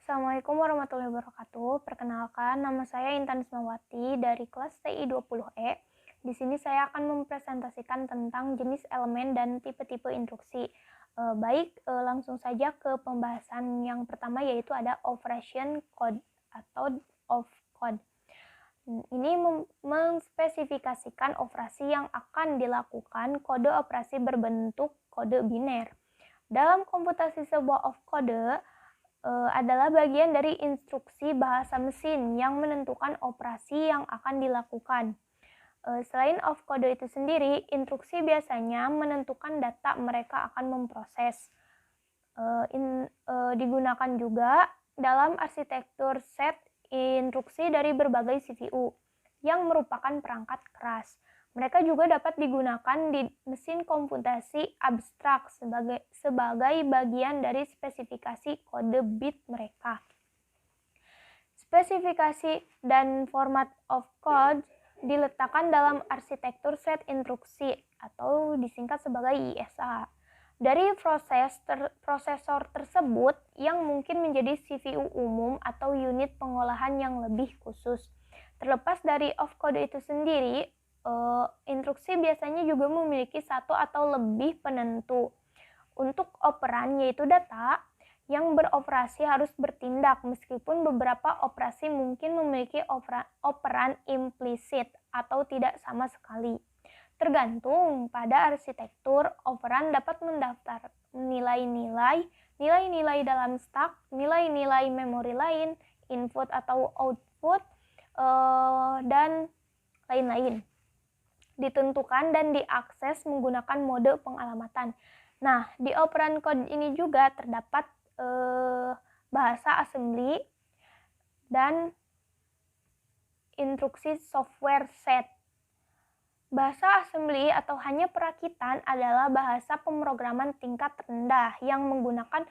Assalamualaikum warahmatullahi wabarakatuh. Perkenalkan, nama saya Intan Ismawati dari kelas TI 20E. Di sini saya akan mempresentasikan tentang jenis elemen dan tipe-tipe instruksi. Langsung saja ke pembahasan yang pertama, yaitu ada operation code atau opcode. Ini memspesifikasikan operasi yang akan dilakukan kode operasi berbentuk kode biner. Dalam komputasi sebuah opcode adalah bagian dari instruksi bahasa mesin yang menentukan operasi yang akan dilakukan. Selain opcode itu sendiri, instruksi biasanya menentukan data mereka akan memproses. Digunakan juga dalam arsitektur set instruksi dari berbagai CPU yang merupakan perangkat keras. Mereka juga dapat digunakan di mesin komputasi abstrak sebagai bagian dari spesifikasi kode bit mereka. Spesifikasi dan format opcode diletakkan dalam arsitektur set instruksi atau disingkat sebagai ISA. Dari prosesor tersebut yang mungkin menjadi CPU umum atau unit pengolahan yang lebih khusus. Terlepas dari opcode itu sendiri, instruksi biasanya juga memiliki satu atau lebih penentu. Untuk operan, yaitu data, yang beroperasi harus bertindak meskipun beberapa operasi mungkin memiliki operan implisit atau tidak sama sekali. Tergantung pada arsitektur, operan dapat mendaftar nilai-nilai dalam stack, nilai-nilai memori lain, input atau output, dan lain-lain. Ditentukan dan diakses menggunakan mode pengalamatan. Nah, di operan code ini juga terdapat bahasa assembly dan instruksi software set. Bahasa assembly atau hanya perakitan adalah bahasa pemrograman tingkat rendah yang menggunakan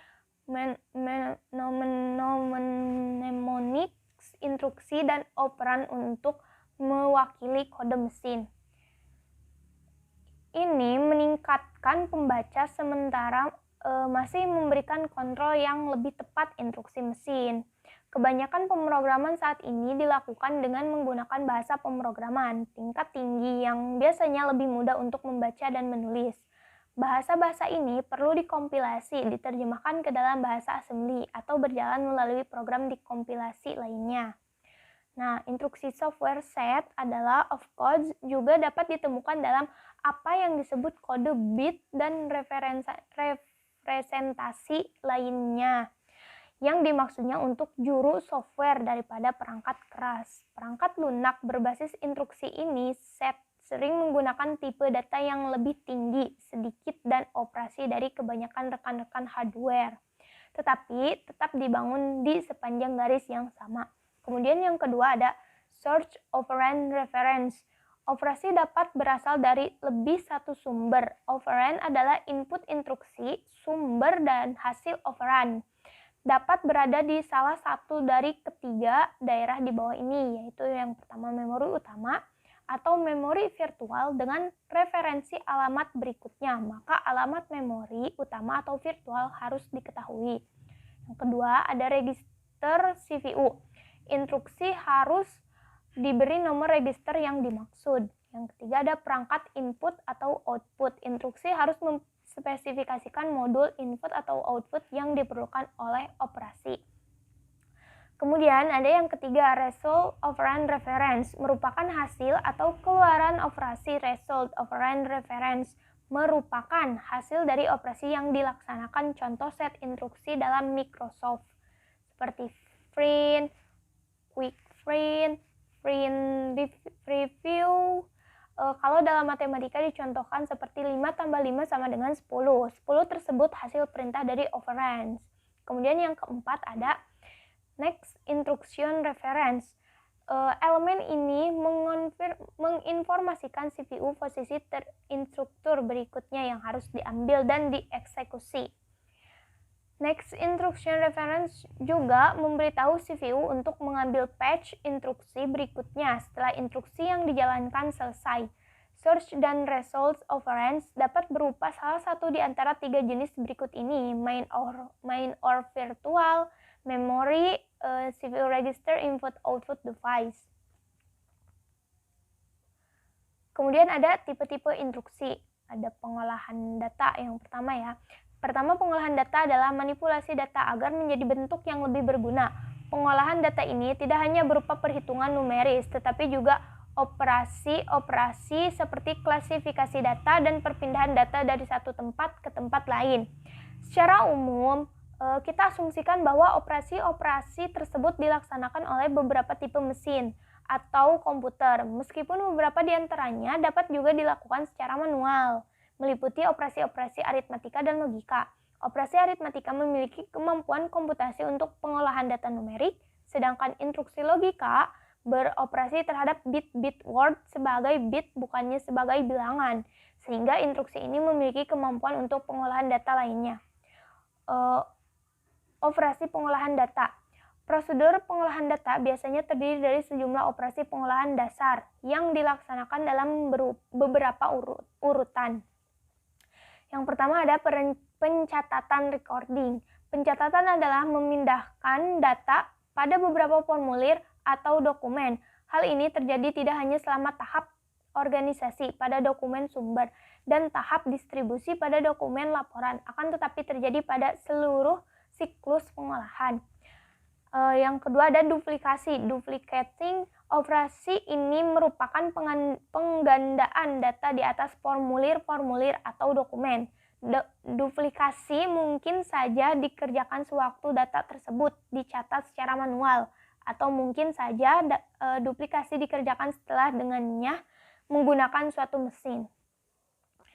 mnemonics, instruksi, dan operan untuk mewakili kode mesin. Ini meningkatkan pembaca sementara masih memberikan kontrol yang lebih tepat instruksi mesin. Kebanyakan pemrograman saat ini dilakukan dengan menggunakan bahasa pemrograman tingkat tinggi yang biasanya lebih mudah untuk membaca dan menulis. Bahasa-bahasa ini perlu dikompilasi, diterjemahkan ke dalam bahasa assembly atau berjalan melalui program dikompilasi lainnya. Nah, instruksi software set adalah opcodes juga dapat ditemukan dalam apa yang disebut kode bit dan representasi lainnya yang dimaksudnya untuk juru software daripada perangkat keras. Perangkat lunak berbasis instruksi ini set sering menggunakan tipe data yang lebih tinggi, sedikit, dan operasi dari kebanyakan rekan-rekan hardware, tetapi tetap dibangun di sepanjang garis yang sama. Kemudian yang kedua ada search operand reference. Operasi dapat berasal dari lebih satu sumber. Operand adalah input instruksi, sumber, dan hasil operand. Dapat berada di salah satu dari ketiga daerah di bawah ini, yaitu yang pertama memori utama atau memori virtual dengan referensi alamat berikutnya. Maka alamat memori utama atau virtual harus diketahui. Yang kedua ada register CPU. Instruksi harus diberi nomor register yang dimaksud. Yang ketiga ada perangkat input atau output. Instruksi harus memspesifikasikan modul input atau output yang diperlukan oleh operasi. Kemudian ada yang ketiga, result operand reference, merupakan hasil atau keluaran operasi. Result operand reference merupakan hasil dari operasi yang dilaksanakan. Contoh set instruksi dalam Microsoft seperti print, quick print review. Kalau dalam matematika dicontohkan seperti 5 tambah 5 sama dengan 10. 10 tersebut hasil perintah dari operands. Kemudian yang keempat ada next instruction reference. Elemen ini menginformasikan CPU posisi instruktur berikutnya yang harus diambil dan dieksekusi. Next instruction reference juga memberitahu CPU untuk mengambil patch instruksi berikutnya setelah instruksi yang dijalankan selesai. Search dan results operands dapat berupa salah satu di antara tiga jenis berikut ini: main or virtual, memory memory, CPU register, input-output device. Kemudian ada tipe-tipe instruksi. Ada pengolahan data yang pertama ya. Pertama, pengolahan data adalah manipulasi data agar menjadi bentuk yang lebih berguna. Pengolahan data ini tidak hanya berupa perhitungan numeris, tetapi juga operasi-operasi seperti klasifikasi data dan perpindahan data dari satu tempat ke tempat lain. Secara umum, kita asumsikan bahwa operasi-operasi tersebut dilaksanakan oleh beberapa tipe mesin atau komputer, meskipun beberapa di antaranya dapat juga dilakukan secara manual, meliputi operasi-operasi aritmatika dan logika. Operasi aritmatika memiliki kemampuan komputasi untuk pengolahan data numerik, sedangkan instruksi logika beroperasi terhadap bit-bit word sebagai bit bukannya sebagai bilangan, sehingga instruksi ini memiliki kemampuan untuk pengolahan data lainnya. Operasi pengolahan data. Prosedur pengolahan data biasanya terdiri dari sejumlah operasi pengolahan dasar yang dilaksanakan dalam beberapa urutan. Yang pertama ada pencatatan recording. Pencatatan adalah memindahkan data pada beberapa formulir atau dokumen. Hal ini terjadi tidak hanya selama tahap organisasi pada dokumen sumber dan tahap distribusi pada dokumen laporan, akan tetapi terjadi pada seluruh siklus pengolahan. Yang kedua ada duplikasi. Duplicating operasi ini merupakan penggandaan data di atas formulir-formulir atau dokumen. Duplikasi mungkin saja dikerjakan sewaktu data tersebut dicatat secara manual, atau mungkin saja duplikasi dikerjakan setelah dengannya menggunakan suatu mesin.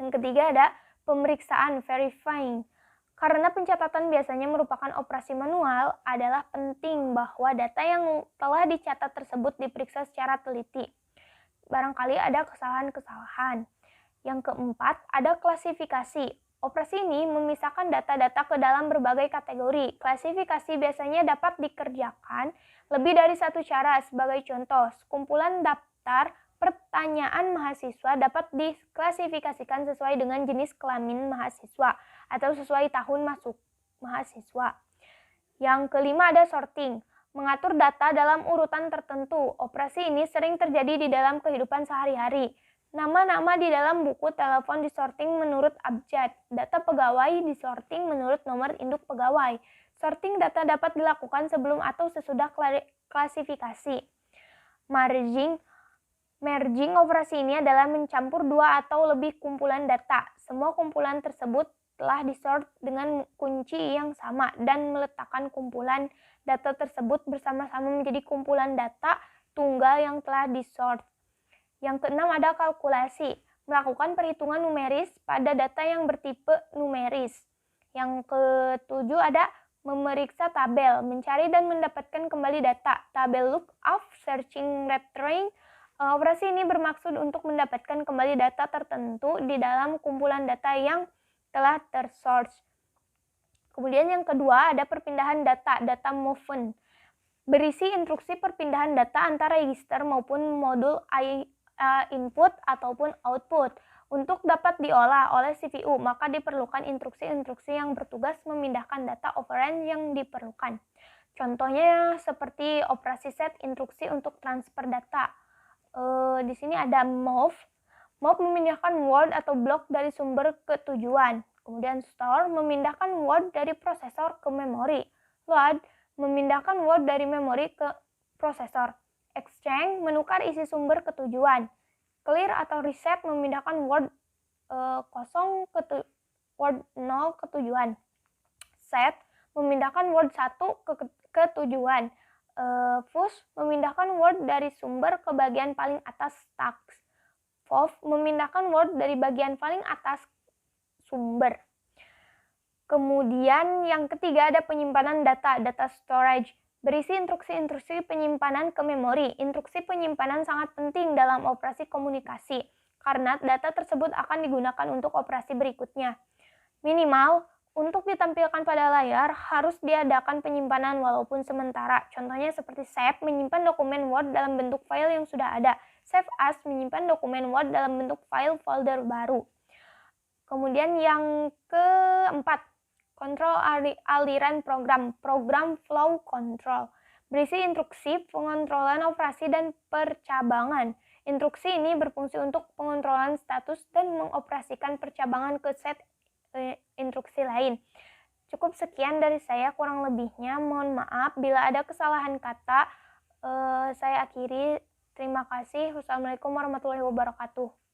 Yang ketiga ada pemeriksaan, verifying. Karena pencatatan biasanya merupakan operasi manual, adalah penting bahwa data yang telah dicatat tersebut diperiksa secara teliti. Barangkali ada kesalahan-kesalahan. Yang keempat, ada klasifikasi. Operasi ini memisahkan data-data ke dalam berbagai kategori. Klasifikasi biasanya dapat dikerjakan lebih dari satu cara. Sebagai contoh, sekumpulan daftar pertanyaan mahasiswa dapat diklasifikasikan sesuai dengan jenis kelamin mahasiswa atau sesuai tahun masuk mahasiswa. Yang kelima ada sorting, mengatur data dalam urutan tertentu. Operasi ini sering terjadi di dalam kehidupan sehari-hari. Nama-nama di dalam buku telepon disorting menurut abjad. Data pegawai disorting menurut nomor induk pegawai. Sorting data dapat dilakukan sebelum atau sesudah klasifikasi. Merging operasi ini adalah mencampur dua atau lebih kumpulan data. Semua kumpulan tersebut telah disort dengan kunci yang sama dan meletakkan kumpulan data tersebut bersama-sama menjadi kumpulan data tunggal yang telah disort. Yang keenam ada kalkulasi, melakukan perhitungan numeris pada data yang bertipe numeris. Yang ketujuh ada memeriksa tabel, mencari dan mendapatkan kembali data. Tabel lookup, searching, retrieval. Operasi ini bermaksud untuk mendapatkan kembali data tertentu di dalam kumpulan data yang telah tersort. Kemudian yang kedua ada perpindahan data, data movement. Berisi instruksi perpindahan data antara register maupun modul input ataupun output. Untuk dapat diolah oleh CPU, maka diperlukan instruksi-instruksi yang bertugas memindahkan data operand yang diperlukan. Contohnya seperti operasi set instruksi untuk transfer data. Di sini ada move. Move memindahkan word atau blok dari sumber ke tujuan. Kemudian store memindahkan word dari prosesor ke memori. Load memindahkan word dari memori ke prosesor. Exchange menukar isi sumber ke tujuan. Clear atau reset memindahkan word word 0 ke tujuan. Set memindahkan word 1 ke tujuan. Push memindahkan word dari sumber ke bagian paling atas text. Pop memindahkan word dari bagian paling atas sumber. Kemudian yang ketiga ada penyimpanan data, data storage. Berisi instruksi-instruksi penyimpanan ke memori. Instruksi penyimpanan sangat penting dalam operasi komunikasi karena data tersebut akan digunakan untuk operasi berikutnya. Minimal untuk ditampilkan pada layar, harus diadakan penyimpanan walaupun sementara. Contohnya seperti save, menyimpan dokumen Word dalam bentuk file yang sudah ada. Save as, menyimpan dokumen Word dalam bentuk file folder baru. Kemudian yang keempat, Kontrol aliran program flow control. Berisi instruksi, pengontrolan operasi, dan percabangan. Instruksi ini berfungsi untuk pengontrolan status dan mengoperasikan percabangan ke set instruksi lain. Cukup sekian dari saya, kurang lebihnya mohon maaf bila ada kesalahan kata. Saya akhiri. Terima kasih. Wassalamualaikum warahmatullahi wabarakatuh.